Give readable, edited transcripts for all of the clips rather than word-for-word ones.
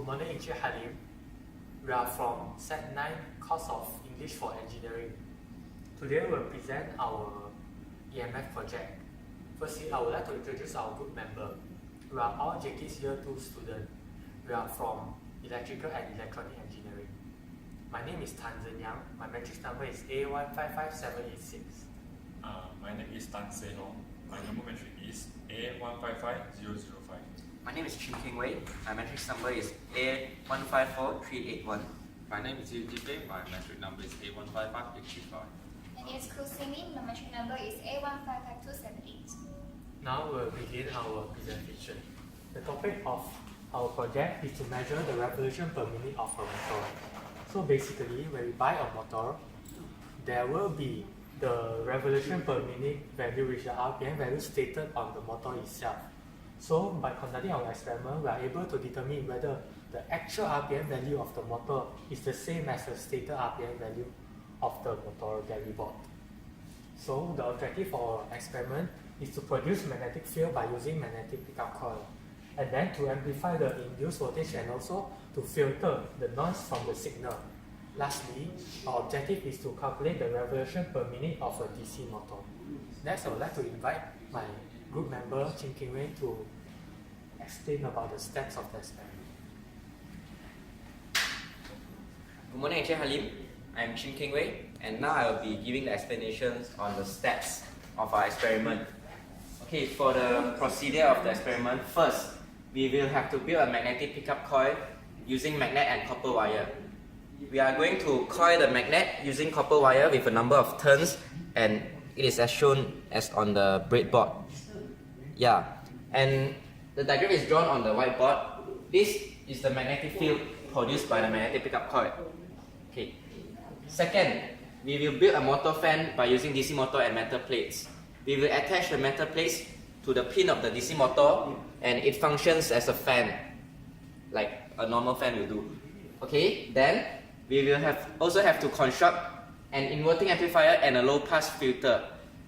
Good morning, Encik Halim. We are from Set 9 course of English for Engineering. Today we'll present our EMF project. Firstly, I would like to introduce our group member. We are all JK's Year 2 students. We are from Electrical and Electronic Engineering. My name is Tan Zhen Yang. My matrix number is A155786. My name is Tan Se Long. My number matrix is A155005. My name is Chin King Wei. My matrix number is A154381. My name is Yu Jipei. My metric number is A155835. My name is Kusimi. My metric number is A155278. Now we'll begin our presentation. The topic of our project is to measure the revolution per minute of a motor. So basically, when we buy a motor, there will be the revolution per minute value, which is the RPM value stated on the motor itself. So by conducting our experiment, we are able to determine whether the actual RPM value of the motor is the same as the stated RPM value of the motor that we bought. So the objective for our experiment is to produce magnetic field by using magnetic pickup coil, and then to amplify the induced voltage and also to filter the noise from the signal. Lastly, our objective is to calculate the revolution per minute of a DC motor. Next, I would like to invite my group member Chin King Wei to explain about the steps of the experiment. Good morning, Encik Halim. I am Chin King Wei, and now I will be giving the explanations on the steps of our experiment. Okay, for the procedure of the experiment, first, we will have to build a magnetic pickup coil using magnet and copper wire. We are going to coil the magnet using copper wire with a number of turns, and it is as shown as on the breadboard. Yeah, and the diagram is drawn on the whiteboard. This is the magnetic field produced by the magnetic pickup coil. Okay. Second, we will build a motor fan by using DC motor and metal plates. We will attach the metal plates to the pin of the DC motor, and it functions as a fan, like a normal fan will do. Okay, then we will also have to construct an inverting amplifier and a low-pass filter.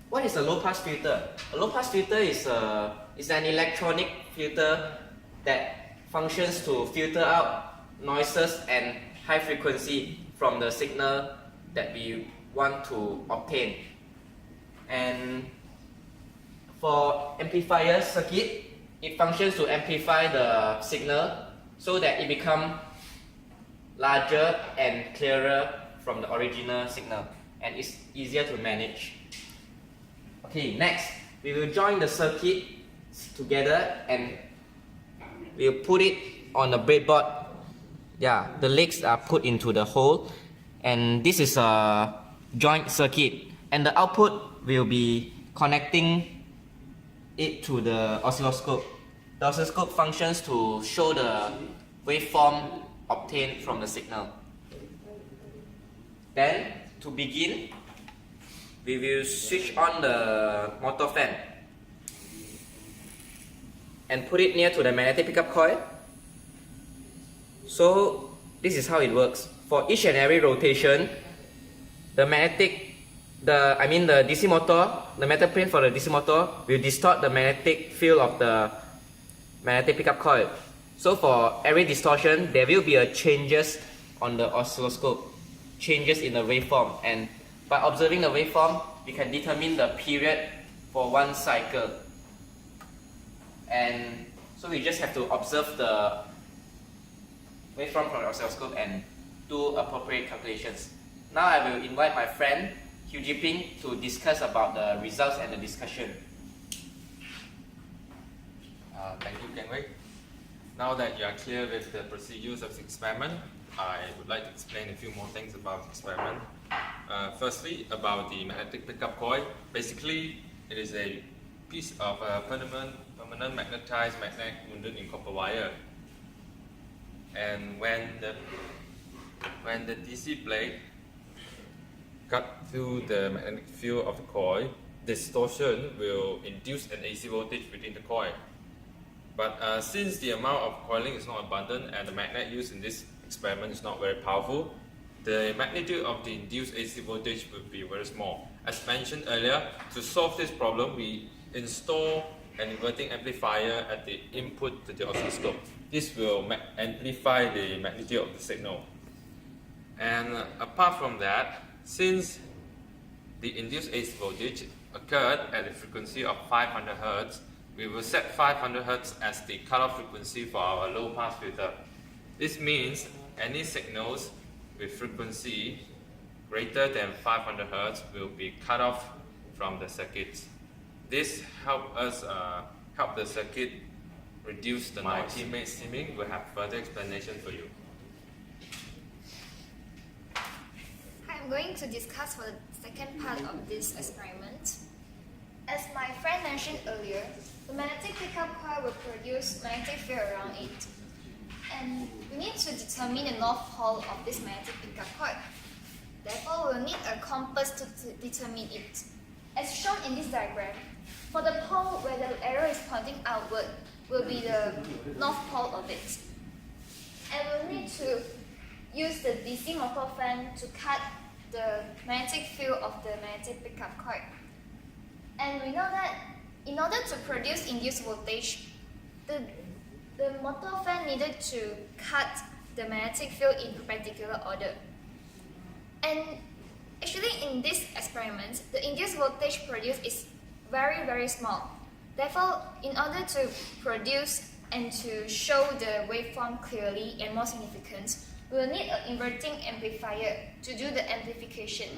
What is a low-pass filter? A low-pass filter is an electronic filter that functions to filter out noises and high frequency from the signal that we want to obtain. And for amplifier circuit, it functions to amplify the signal so that it becomes larger and clearer from the original signal, and it's easier to manage. Okay, next, we will join the circuit together and we'll put it on the breadboard. Yeah, the legs are put into the hole, and this is a joint circuit, and the output will be connecting it to the oscilloscope. The oscilloscope functions to show the waveform obtained from the signal. Then, to begin, we will switch on the motor fan and put it near to the magnetic pickup coil. So this is how it works. For each and every rotation, the DC motor, the metal plate for the DC motor will distort the magnetic field of the magnetic pickup coil. So for every distortion, there will be a changes on the oscilloscope, changes in the waveform, and by observing the waveform, we can determine the period for one cycle. And so we just have to observe the waveform from the oscilloscope and do appropriate calculations. Now I will invite my friend Hugh Jiping to discuss about the results and the discussion. Thank you, Ken Wei. Now that you are clear with the procedures of the experiment, I would like to explain a few more things about the experiment. Firstly, about the magnetic pickup coil. Basically, it is a piece of permanent magnetized magnet wounded in copper wire. And when the DC plate cut through the magnetic field of the coil, distortion will induce an AC voltage within the coil. But since the amount of coiling is not abundant and the magnet used in this experiment is not very powerful, the magnitude of the induced AC voltage will be very small. As mentioned earlier, to solve this problem, we install an inverting amplifier at the input to the oscilloscope. This will amplify the magnitude of the signal. And apart from that, since the induced AC voltage occurred at a frequency of 500 Hz, we will set 500 Hz as the cutoff frequency for our low pass filter. This means any signals with frequency greater than 500 Hz will be cut off from the circuit. This help the circuit reduce the noise. My teammate Siming will have further explanation for you. I'm going to discuss for the second part of this experiment. As my friend mentioned earlier, the magnetic pickup coil will produce magnetic field around it. And we need to determine the north pole of this magnetic pickup coil. Therefore, we'll need a compass to determine it. As shown in this diagram, for the pole where the arrow is pointing outward will be the north pole of it. And we'll need to use the DC motor fan to cut the magnetic field of the magnetic pickup coil. And we know that in order to produce induced voltage, the motor fan needed to cut the magnetic field in perpendicular order. And actually in this experiment, the induced voltage produced is very, very small. Therefore, in order to produce and to show the waveform clearly and more significant, we will need an inverting amplifier to do the amplification.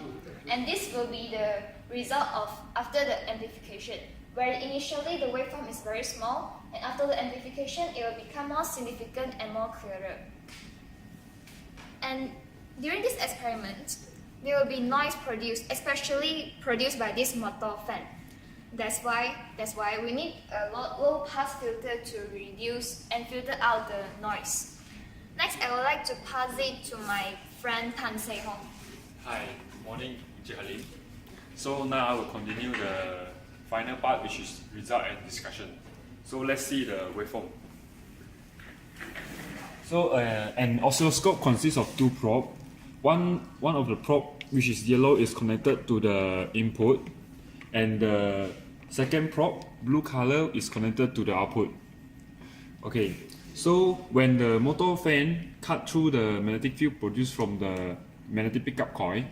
And this will be the result of after the amplification, where initially the waveform is very small, and after the amplification, it will become more significant and more clearer. And during this experiment, there will be noise produced, especially produced by this motor fan. That's why we need a low pass filter to reduce and filter out the noise. Next, I would like to pass it to my friend Tan Se Hong. Hi, good morning, Encik Halim. So now I will continue the final part, which is result and discussion. So let's see the waveform. So an oscilloscope consists of two probes. One of the probe, which is yellow, is connected to the input, and the second probe, blue color, is connected to the output. Okay, so when the motor fan cut through the magnetic field produced from the magnetic pickup coil,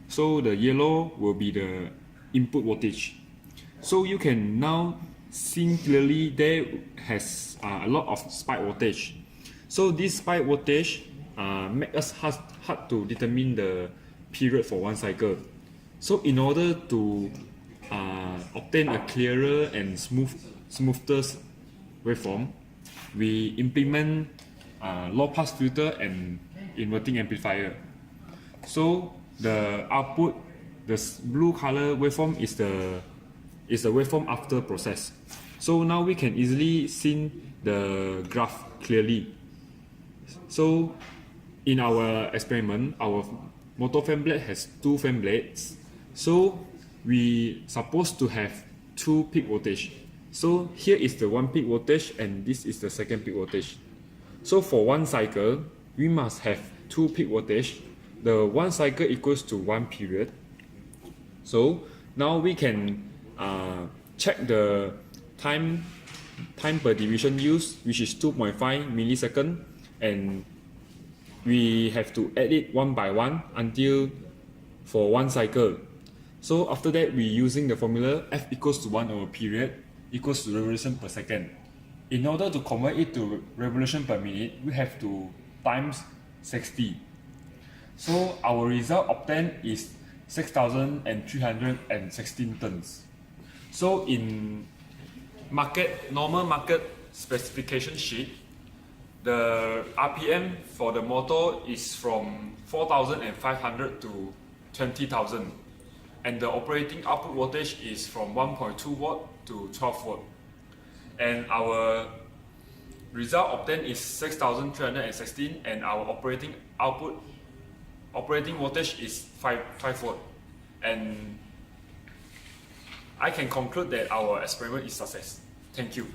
so the yellow will be the input voltage. So you can now see clearly there has a lot of spike voltage. So this spike voltage make us hard to determine the period for one cycle. So in order to obtain a clearer and smoother waveform, we implement low pass filter and inverting amplifier. So the output, the blue color waveform is the waveform after process. So now we can easily see the graph clearly. So in our experiment, our motor fan blade has two fan blades. So we supposed to have two peak voltage. So here is the one peak voltage and this is the second peak voltage. So for one cycle, we must have two peak voltage. The one cycle equals to one period. So now we can check the time per division used, which is 2.5 millisecond, and we have to add it one by one until for one cycle. So after that, we using the formula F equals to 1 over period equals to revolution per second. In order to convert it to revolution per minute, we have to times 60. So our result obtained is 6,316 tons. So in normal market specification sheet, the RPM for the motor is from 4,500 to 20,000, and the operating output voltage is from 1.2 watt to 12 watt. And our result obtained is 6,316, and our operating voltage is 5 watt. And I can conclude that our experiment is success. Thank you.